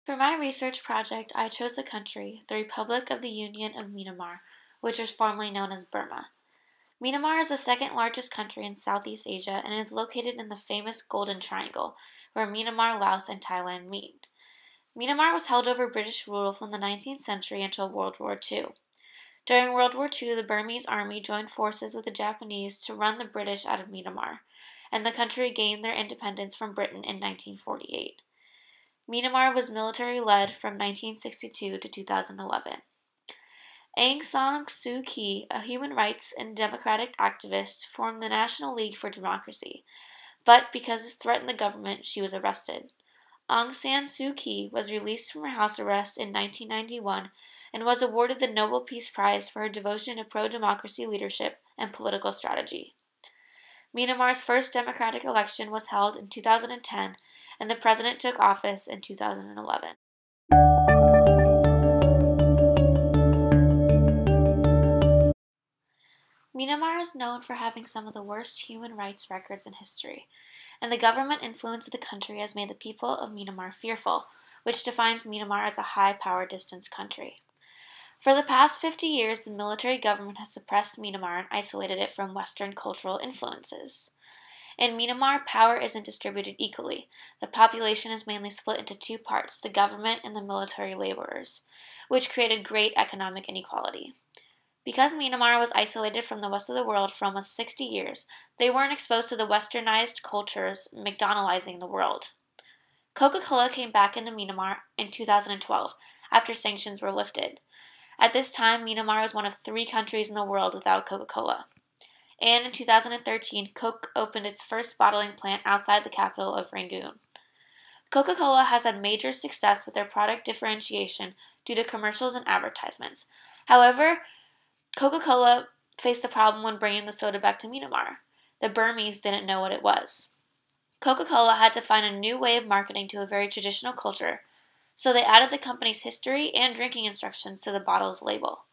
For my research project, I chose a country, the Republic of the Union of Myanmar, which was formerly known as Burma. Myanmar is the second largest country in Southeast Asia and is located in the famous Golden Triangle, where Myanmar, Laos, and Thailand meet. Myanmar was held over British rule from the 19th century until World War II. During World War II, the Burmese army joined forces with the Japanese to run the British out of Myanmar, and the country gained their independence from Britain in 1948. Myanmar was military-led from 1962 to 2011. Aung San Suu Kyi, a human rights and democratic activist, formed the National League for Democracy, but because this threatened the government, she was arrested. Aung San Suu Kyi was released from her house arrest in 1991 and was awarded the Nobel Peace Prize for her devotion to pro-democracy leadership and political strategy. Myanmar's first democratic election was held in 2010, and the president took office in 2011. Myanmar is known for having some of the worst human rights records in history, and the government influence of the country has made the people of Myanmar fearful, which defines Myanmar as a high-power distance country. For the past 50 years, the military government has suppressed Myanmar and isolated it from Western cultural influences. In Myanmar, power isn't distributed equally. The population is mainly split into two parts, the government and the military laborers, which created great economic inequality. Because Myanmar was isolated from the rest of the world for almost 60 years, they weren't exposed to the westernized cultures McDonaldizing the world. Coca-Cola came back into Myanmar in 2012 after sanctions were lifted. At this time, Myanmar was one of 3 countries in the world without Coca-Cola. And in 2013, Coke opened its first bottling plant outside the capital of Rangoon. Coca-Cola has had major success with their product differentiation due to commercials and advertisements. However, Coca-Cola faced a problem when bringing the soda back to Myanmar. The Burmese didn't know what it was. Coca-Cola had to find a new way of marketing to a very traditional culture, so they added the company's history and drinking instructions to the bottle's label.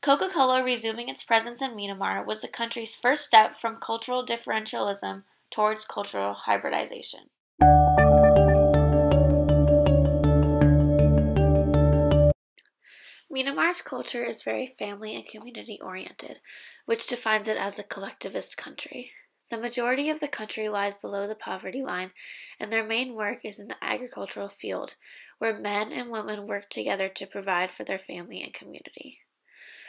Coca-Cola resuming its presence in Myanmar was the country's first step from cultural differentialism towards cultural hybridization. Myanmar's culture is very family and community-oriented, which defines it as a collectivist country. The majority of the country lies below the poverty line, and their main work is in the agricultural field, where men and women work together to provide for their family and community.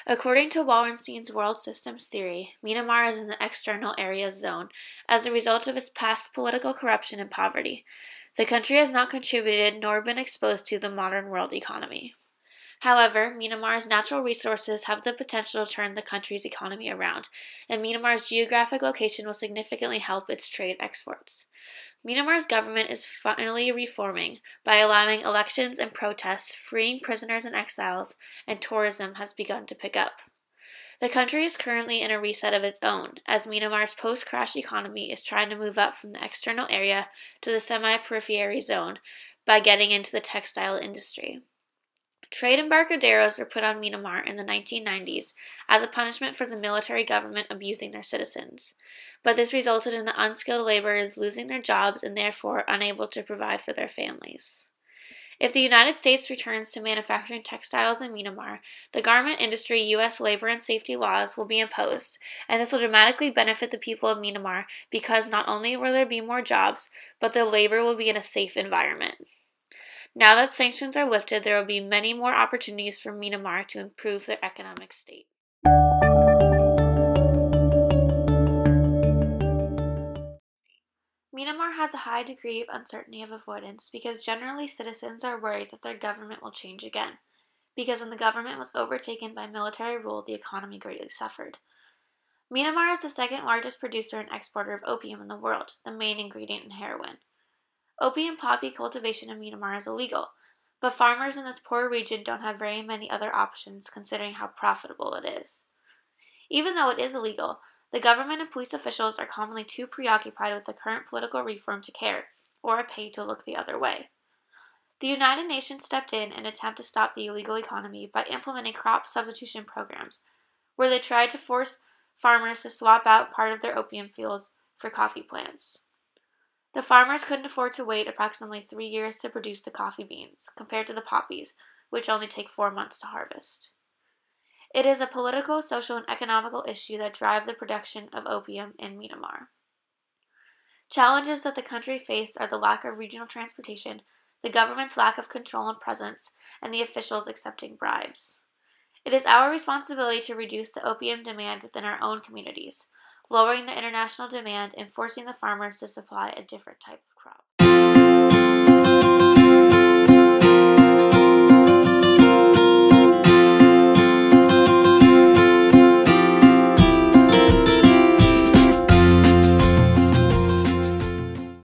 According to Wallenstein's world systems theory, Myanmar is in the external areas zone as a result of its past political corruption and poverty. The country has not contributed nor been exposed to the modern world economy. However, Myanmar's natural resources have the potential to turn the country's economy around, and Myanmar's geographic location will significantly help its trade exports. Myanmar's government is finally reforming by allowing elections and protests, freeing prisoners and exiles, and tourism has begun to pick up. The country is currently in a reset of its own, as Myanmar's post-crash economy is trying to move up from the external area to the semi-periphery zone by getting into the textile industry. Trade embarcaderos were put on Myanmar in the 1990s as a punishment for the military government abusing their citizens, but this resulted in the unskilled laborers losing their jobs and therefore unable to provide for their families. If the United States returns to manufacturing textiles in Myanmar, the garment industry U.S. labor and safety laws will be imposed, and this will dramatically benefit the people of Myanmar because not only will there be more jobs, but the labor will be in a safe environment. Now that sanctions are lifted, there will be many more opportunities for Myanmar to improve their economic state. Myanmar has a high degree of uncertainty of avoidance because generally citizens are worried that their government will change again, because when the government was overtaken by military rule, the economy greatly suffered. Myanmar is the second largest producer and exporter of opium in the world, the main ingredient in heroin. Opium poppy cultivation in Myanmar is illegal, but farmers in this poor region don't have very many other options considering how profitable it is. Even though it is illegal, the government and police officials are commonly too preoccupied with the current political reform to care, or are paid to look the other way. The United Nations stepped in an attempt to stop the illegal economy by implementing crop substitution programs, where they tried to force farmers to swap out part of their opium fields for coffee plants. The farmers couldn't afford to wait approximately 3 years to produce the coffee beans, compared to the poppies, which only take 4 months to harvest. It is a political, social, and economical issue that drive the production of opium in Myanmar. Challenges that the country faced are the lack of regional transportation, the government's lack of control and presence, and the officials accepting bribes. It is our responsibility to reduce the opium demand within our own communities, lowering the international demand and forcing the farmers to supply a different type of crop.